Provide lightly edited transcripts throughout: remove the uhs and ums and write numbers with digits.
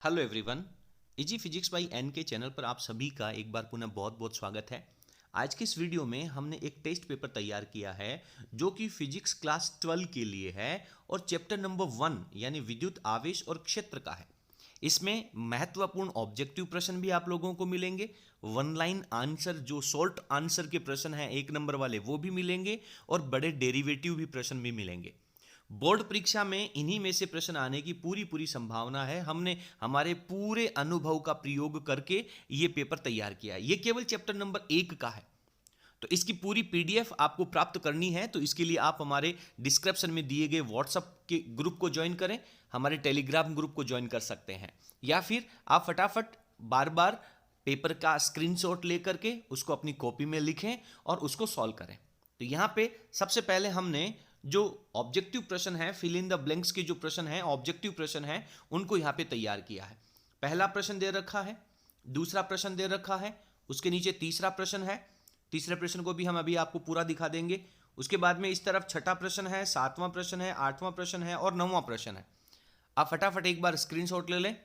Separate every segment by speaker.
Speaker 1: Hello everyone. Easy physics by N K channel पर आप सभी का एक बार पुनः बहुत बहुत स्वागत है। आज की इस वीडियो में हमने एक टेस्ट पेपर तैयार किया है जो कि फिजिक्स क्लास 12 के लिए है और चैप्टर नंबर 1 यानी विद्युत आवेश और क्षेत्र का है। इसमें महत्वपूर्ण ऑब्जेक्टिव प्रश्न भी आप लोगों को मिलेंगे, वन लाइन आंसर जो शॉर्ट आंसर के प्रश्न हैं एक नंबर वाले वो भी मिलेंगे और बड़े डेरिवेटिव भी प्रश्न भी मिलेंगे। बोर्ड परीक्षा में इन्हीं में से प्रश्न आने की पूरी पूरी संभावना है। हमने हमारे पूरे अनुभव का प्रयोग करके ये पेपर तैयार किया है। ये केवल चैप्टर नंबर 1 का है, तो इसकी पूरी पीडीएफ आपको प्राप्त करनी है। तो इसके लिए आप हमारे डिस्क्रिप्शन में दिए गए व्हाट्सएप के ग्रुप को ज्वाइन करें, हमारे टेलीग्राम ग्रुप को ज्वाइन कर सकते हैं, या फिर आप फटाफट बार बार पेपर का स्क्रीनशॉट लेकर के उसको अपनी कॉपी में लिखें और उसको सॉल्व करें। तो यहाँ पे सबसे पहले हमने जो ऑब्जेक्टिव प्रश्न है, फिल इन द ब्लैंक्स के जो प्रश्न है, ऑब्जेक्टिव प्रश्न है, उनको यहाँ पे तैयार किया है। पहला प्रश्न दे रखा है, दूसरा प्रश्न दे रखा है, उसके नीचे तीसरा प्रश्न है। तीसरे प्रश्न को भी हम अभी आपको पूरा दिखा देंगे। उसके बाद में इस तरफ छठा प्रश्न है, सातवां प्रश्न है, आठवां प्रश्न है और नौवां प्रश्न है। आप फटाफट एक बार स्क्रीनशॉट ले लें,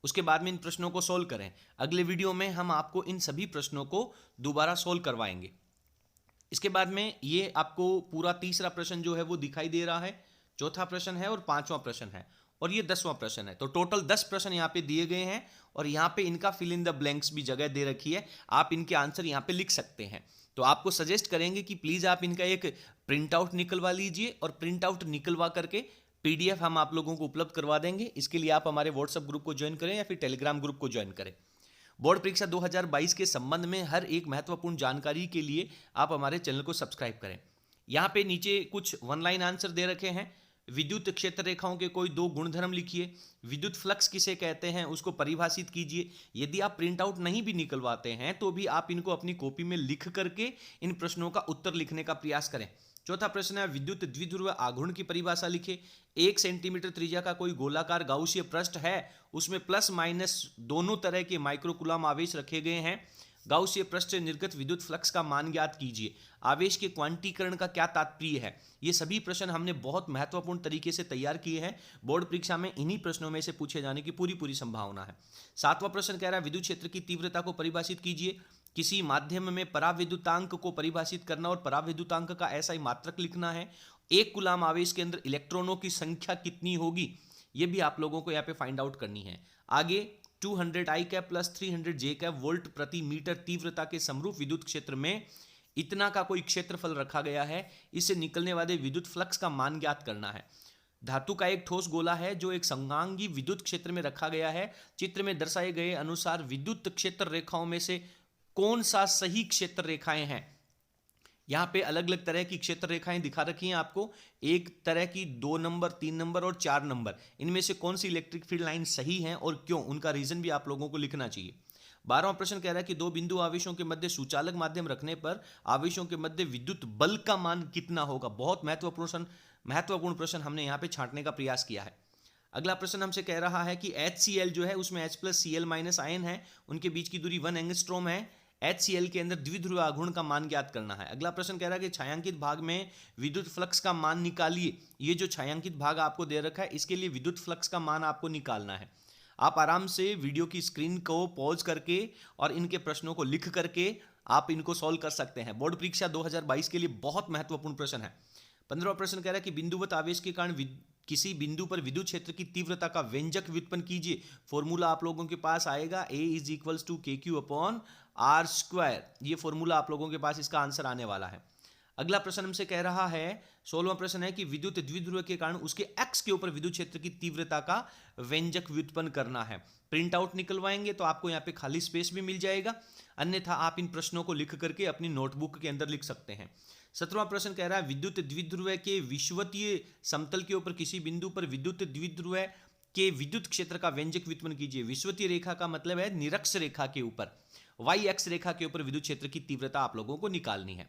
Speaker 1: उसके बाद में इन प्रश्नों को सोल्व करें। अगले वीडियो में हम आपको इन सभी प्रश्नों को दोबारा सोल्व करवाएंगे। इसके बाद में ये आपको पूरा तीसरा प्रश्न जो है वो दिखाई दे रहा है, चौथा प्रश्न है और पांचवा प्रश्न है और ये 10वां प्रश्न है। तो टोटल 10 प्रश्न यहाँ पे दिए गए हैं और यहाँ पे इनका फिल इन द ब्लैंक्स भी जगह दे रखी है। आप इनके आंसर यहाँ पे लिख सकते हैं। तो आपको सजेस्ट करेंगे कि प्लीज आप इनका एक प्रिंट आउट निकलवा लीजिए और प्रिंट आउट निकलवा करके पीडीएफ हम आप लोगों को उपलब्ध करवा देंगे। इसके लिए आप हमारे व्हाट्सएप ग्रुप को ज्वाइन करें या फिर टेलीग्राम ग्रुप को ज्वाइन करें। बोर्ड परीक्षा 2022 के संबंध में हर एक महत्वपूर्ण जानकारी के लिए आप हमारे चैनल को सब्सक्राइब करें। यहाँ पे नीचे कुछ वन लाइन आंसर दे रखे हैं। विद्युत क्षेत्र रेखाओं के कोई दो गुणधर्म लिखिए। विद्युत फ्लक्स किसे कहते हैं उसको परिभाषित कीजिए। यदि आप प्रिंट आउट नहीं भी निकलवाते हैं तो भी आप इनको अपनी कॉपी में लिख करके इन प्रश्नों का उत्तर लिखने का प्रयास करें। चौथा प्रश्न है विद्युत द्विध्रुव आघूर्ण की परिभाषा लिखे। 1 सेंटीमीटर त्रिज्या का कोई गोलाकार गाउसीय पृष्ठ है, उसमें प्लस माइनस दोनों तरह के माइक्रोकुलाम आवेश रखे गए हैं। गाउसीय पृष्ठ से निर्गत विद्युत फ्लक्स का मान ज्ञात कीजिए। आवेश के क्वांटीकरण का क्या तात्पर्य है। ये सभी प्रश्न हमने बहुत महत्वपूर्ण तरीके से तैयार किए हैं। बोर्ड परीक्षा में इन्हीं प्रश्नों में से पूछे जाने की पूरी पूरी संभावना है। सातवां प्रश्न कह रहा है विद्युत क्षेत्र की तीव्रता को परिभाषित कीजिए। किसी माध्यम में पराविद्युतांक को परिभाषित करना और पराविद्युतांक का ऐसा ही मात्रक लिखना है। एक कूलाम आवेश के अंदर इलेक्ट्रॉनों की संख्या कितनी होगी, ये भी आप लोगों को यहाँ पे फाइंड आउट करनी है। आगे 200 I cap plus 300 J cap volt प्रति मीटर तीव्रता के समरूप विद्युत क्षेत्र में इतना का कोई क्षेत्रफल रखा गया है। इससे निकलने वाले विद्युत फ्लक्स का मान ज्ञात करना है। धातु का एक ठोस गोला है जो एक समगांगी विद्युत क्षेत्र में रखा गया है। चित्र में दर्शाए गए अनुसार विद्युत क्षेत्र रेखाओं में से कौन सा सही क्षेत्र रेखाएं हैं। यहां पे अलग अलग तरह की क्षेत्र रेखाएं दिखा रखी हैं आपको। एक तरह की 2 नंबर, 3 नंबर और 4 नंबर, इनमें से कौन सी इलेक्ट्रिक फील्ड लाइन सही है और क्यों, उनका रीजन भी आप लोगों को लिखना चाहिए। 12वां प्रश्न कह रहा है कि दो बिंदु आवेशों के मध्य सुचालक माध्यम रखने पर आवेशों के मध्य विद्युत बल का मान कितना होगा। बहुत महत्वपूर्ण प्रश्न हमने यहां पे छांटने का प्रयास किया है। अगला प्रश्न हमसे कह रहा है कि HCl जो है उसमें H plus Cl minus ion है, उनके बीच की दूरी 1 एंगस्ट्रॉम है। HCl के अंदर द्विध्रुव आघूर्ण का मान ज्ञात करना है। अगला प्रश्न कह रहा है कि छायांकित भाग में विद्युत फ्लक्स का मान निकालिए। ये जो छायांकित भाग आपको दे रखा है इसके लिए विद्युत फ्लक्स का मान आपको निकालना है। आप आराम से वीडियो की स्क्रीन को पॉज करके और इनके प्रश्नों को लिख करके आप इनको सॉल्व कर सकते हैं। बोर्ड परीक्षा 2022 के लिए बहुत महत्वपूर्ण प्रश्न है। 15वां प्रश्न कह रहा है कि बिंदुवत आवेश के कारण किसी बिंदु पर विद्युत क्षेत्र की तीव्रता का व्यंजक व्युत्पन्न कीजिए। फॉर्मूला आप लोगों के पास आएगा A is equals to KQ upon R square. ये फॉर्मूला आप लोगों के पास इसका आंसर आने वाला है। अगला प्रश्न हमसे कह रहा है, 16वां प्रश्न है कि विद्युत द्विध्रुव के कारण उसके x के ऊपर विद्युत क्षेत्र की तीव्रता का व्यंजक व्युत्पन्न करना है। प्रिंट आउट निकलवाएंगे तो आपको यहाँ पे खाली स्पेस भी मिल जाएगा, अन्यथा आप इन प्रश्नों को लिख करके अपनी नोटबुक के अंदर लिख सकते हैं। 17वां प्रश्न कह रहा है विद्युत द्विध्रुव के विषुवतीय समतल के ऊपर किसी बिंदु पर विद्युत द्विध्रुव के विद्युत क्षेत्र का व्यंजक व्युत्पन्न कीजिए। विषुवतीय रेखा का मतलब है निरक्ष रेखा के ऊपर, y x रेखा के ऊपर विद्युत क्षेत्र की तीव्रता आप लोगों को निकालनी है।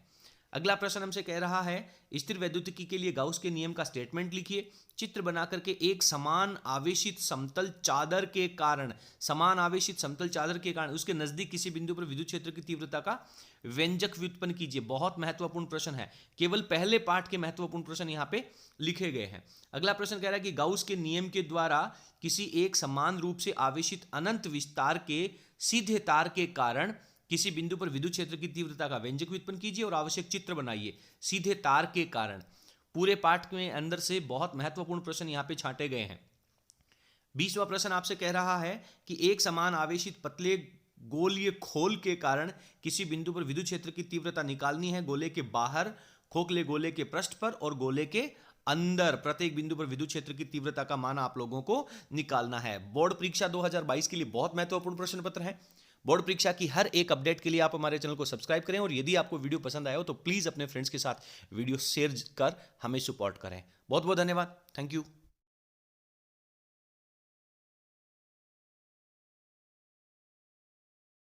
Speaker 1: अगला प्रश्न हमसे कह रहा है स्थिर वैद्युतिकी के लिए गाउस के नियम का स्टेटमेंट लिखिए। चित्र बना करके एक समान आवेशित समतल चादर के कारण उसके नजदीक किसी बिंदु पर विद्युत क्षेत्र की तीव्रता का व्यंजक व्युत्पन्न कीजिए। बहुत महत्वपूर्ण प्रश्न है, केवल पहले पार्ट के महत्वपूर्ण प्रश्न यहां पे लिखे गए हैं। अगला प्रश्न कह रहा है कि गाउस के नियम के द्वारा किसी एक समान रूप से आवेशित अनंत विस्तार के सीधे तार के कारण किसी बिंदु पर विद्युत क्षेत्र की तीव्रता का व्यंजक व्युत्पन्न कीजिए और आवश्यक चित्र बनाइए। सीधे तार के कारण पूरे पाठ में अंदर से बहुत महत्वपूर्ण प्रश्न यहां पे छांटे गए हैं। 20वां प्रश्न आपसे कह रहा है कि एक समान आवेशित पतले गोलीय खोल के कारण किसी बिंदु पर विद्युत क्षेत्र की तीव्रता निकालनी है। गोले के बाहर, खोखले गोले के पृष्ठ पर और गोले के अंदर प्रत्येक बिंदु पर विद्युत क्षेत्र की तीव्रता का मान आप लोगों को निकालना है। बोर्ड परीक्षा 2022 के लिए बहुत महत्वपूर्ण प्रश्न पत्र है। बोर्ड परीक्षा की हर एक अपडेट के लिए आप हमारे चैनल को सब्सक्राइब करें और यदि आपको वीडियो पसंद आया हो तो प्लीज अपने फ्रेंड्स के साथ वीडियो शेयर कर हमें सपोर्ट करें। बहुत बहुत धन्यवाद। Thank you.